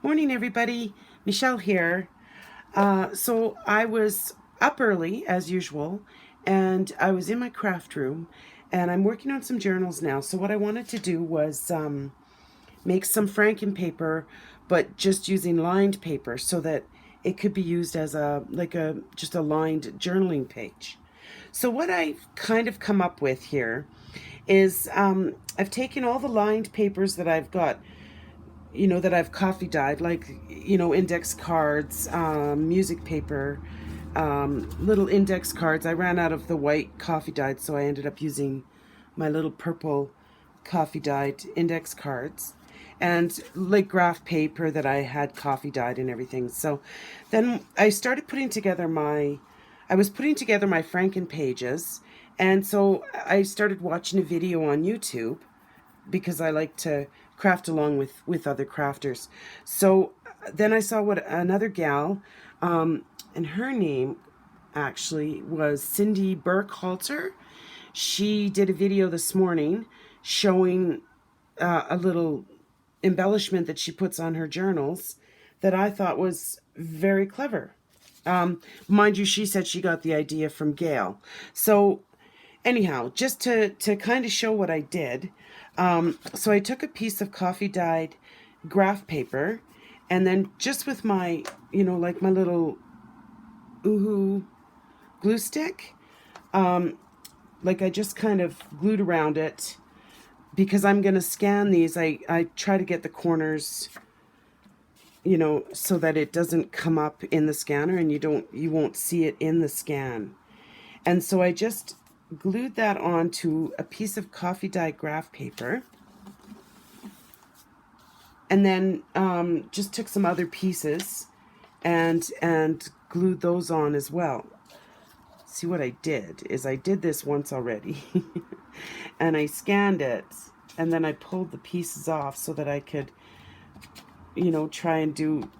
Morning, everybody. Michelle here. So I was up early, as usual, and I was in my craft room, and I'm working on some journals now. So what I wanted to do was make some franken paper, but just using lined paper so that it could be used as just a lined journaling page. So what I've kind of come up with here is I've taken all the lined papers that I've got, that I've coffee dyed, like, index cards, music paper, little index cards. I ran out of the white coffee dyed, so I ended up using my little purple coffee dyed index cards, and like graph paper that I had coffee dyed and everything. So then I started I was putting together my Franken pages, and so I started watching a video on YouTube because I like to craft along with other crafters. So then I saw what another gal, and her name actually was Cindy Burkhalter. She did a video this morning showing a little embellishment that she puts on her journals that I thought was very clever. Mind you, she said she got the idea from Gail. So anyhow, just to kind of show what I did, so I took a piece of coffee dyed graph paper, and then just with my, like my little Uhu glue stick, like I just kind of glued around it because I'm going to scan these. I try to get the corners, so that it doesn't come up in the scanner and you won't see it in the scan. And so I just glued that onto a piece of coffee dye graph paper, and then just took some other pieces and glued those on as well. See, what I did is I did this once already and I scanned it, and then I pulled the pieces off so that I could, try and do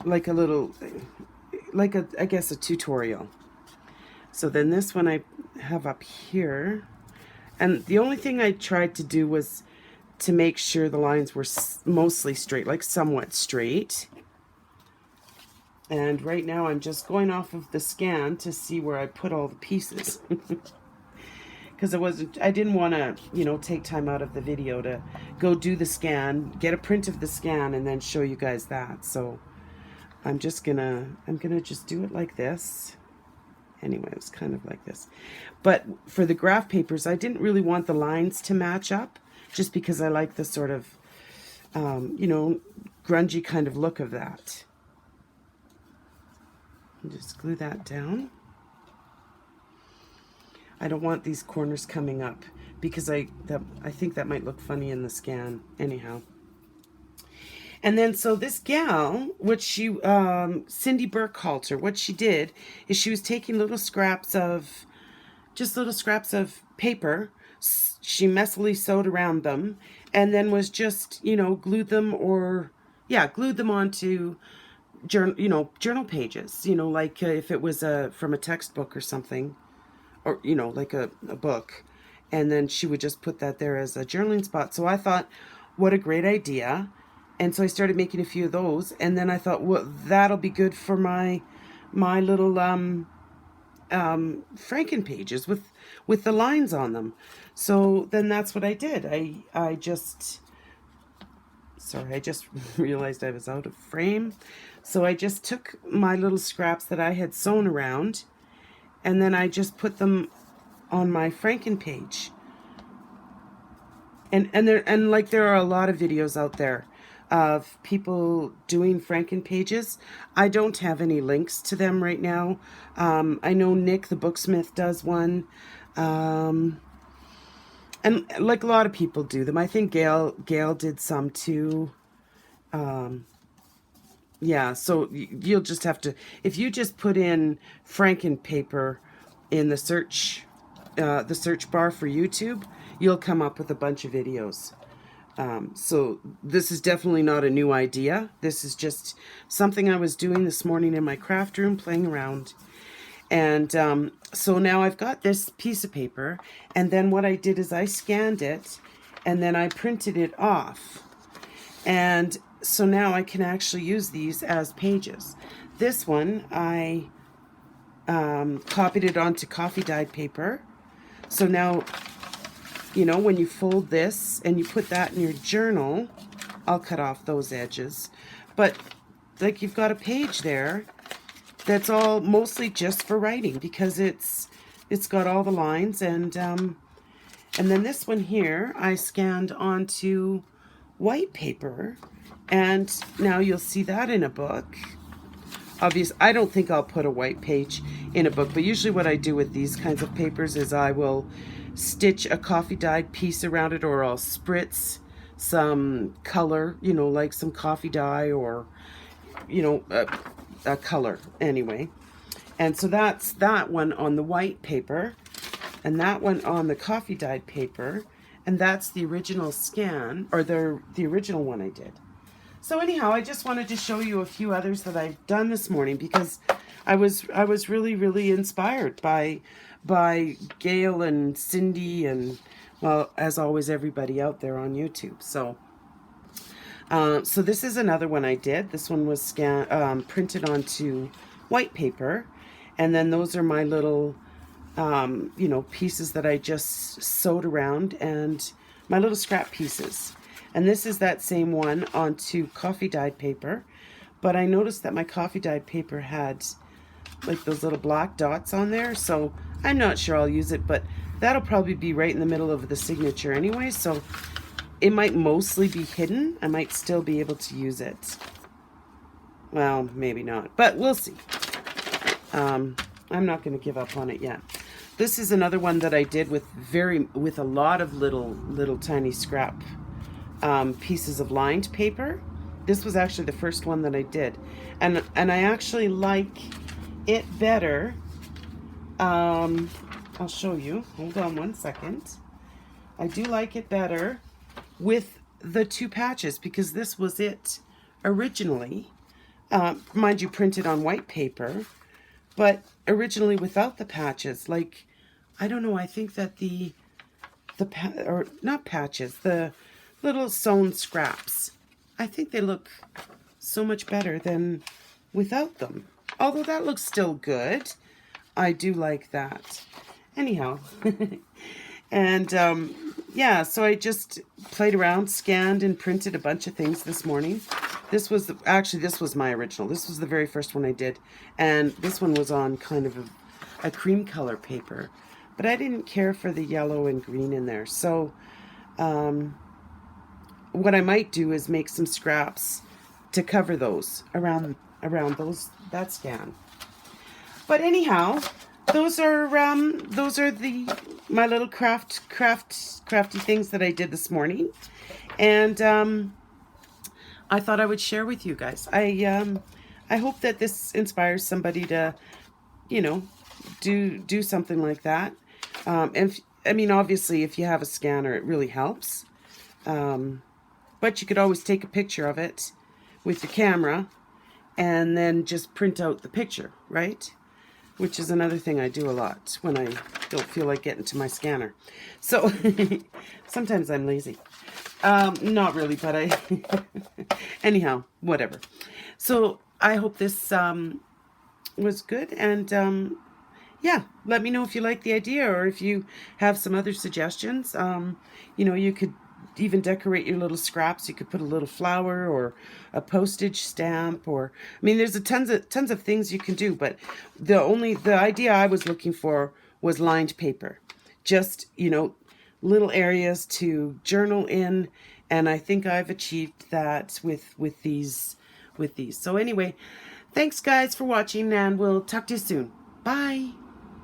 like a little, I guess a tutorial. So then this one I have up here, and the only thing I tried to do was to make sure the lines were mostly straight, like somewhat straight. And right now I'm just going off of the scan to see where I put all the pieces. Because I didn't want to, take time out of the video to go do the scan, get a print of the scan, and then show you guys that. So I'm gonna just do it like this. Anyway, it was kind of like this. But for the graph papers, I didn't really want the lines to match up, just because I like the sort of, grungy kind of look of that. And just glue that down. I don't want these corners coming up because I think that might look funny in the scan. Anyhow. And then so this gal, Cindy Burkhalter, what she did is she was taking little scraps of paper. She messily sewed around them, and then was just, glued them onto journal pages, like if it was from a textbook or something, or, like a book. And then she would just put that there as a journaling spot. So I thought, what a great idea. And so I started making a few of those, and then I thought, well, that'll be good for my little Franken pages with the lines on them. So then that's what I did. I just realized I was out of frame. So I just took my little scraps that I had sewn around, and then I just put them on my Franken page. And there are a lot of videos out there of people doing Franken pages. I don't have any links to them right now. I know Nick the Booksmith does one, and like a lot of people do them. I think Gail did some too. Yeah, so you'll just have to, if you just put in Franken paper in the search bar for YouTube, you'll come up with a bunch of videos. So this is definitely not a new idea. This is just something I was doing this morning in my craft room, playing around. And so now I've got this piece of paper, and then what I did is I scanned it, and then I printed it off. And so now I can actually use these as pages. This one, I copied it onto coffee dyed paper. So now, you know, when you fold this and you put that in your journal, I'll cut off those edges. But like, you've got a page there that's all mostly just for writing, because it's got all the lines. And then this one here I scanned onto white paper, and now you'll see that in a book. Obviously, I don't think I'll put a white page in a book, but usually what I do with these kinds of papers is I will stitch a coffee dyed piece around it, or I'll spritz some color, you know, like some coffee dye, or, you know, a color anyway. And so that's that one on the white paper, and that one on the coffee dyed paper, and that's the original scan, or the original one I did. So anyhow, I just wanted to show you a few others that I've done this morning, because I was really inspired by Gail and Cindy, and, well, as always, everybody out there on YouTube. So so this is another one I did. This one was printed onto white paper, and then those are my little you know, pieces that I just sewed around, and my little scrap pieces. And this is that same one onto coffee dyed paper, but I noticed that my coffee dyed paper had like those little black dots on there, so I'm not sure I'll use it, but that'll probably be right in the middle of the signature anyway, so it might mostly be hidden. I might still be able to use it. Well, maybe not, but we'll see. I'm not going to give up on it yet. This is another one that I did with a lot of little tiny scrap pieces of lined paper. This was actually the first one that I did, and I actually like it better. I'll show you. Hold on one second. I do like it better with the two patches, because this was it originally. Mind you, printed on white paper, but originally without the patches. Like, I don't know, I think that the little sewn scraps, I think they look so much better than without them. Although that looks still good. I do like that. Anyhow, and yeah, so I just played around, scanned and printed a bunch of things this morning. This was this was my original. This was the very first one I did, and this one was on kind of a cream color paper, but I didn't care for the yellow and green in there. So what I might do is make some scraps to cover those around that scan. But anyhow, those are my little crafty things that I did this morning, and I thought I would share with you guys. I hope that this inspires somebody to, you know, do something like that. And I mean, obviously, if you have a scanner, it really helps. But you could always take a picture of it with your camera and then just print out the picture, right? Which is another thing I do a lot when I don't feel like getting to my scanner. So sometimes I'm lazy. Not really, but I anyhow, whatever. So I hope this was good, and yeah, let me know if you like the idea, or if you have some other suggestions. You know, you could even decorate your little scraps. You could put a little flower or a postage stamp, or I mean, there's tons of things you can do, but the idea I was looking for was lined paper. Just, you know, little areas to journal in, and I think I've achieved that with these. So anyway, thanks guys for watching, and we'll talk to you soon. Bye.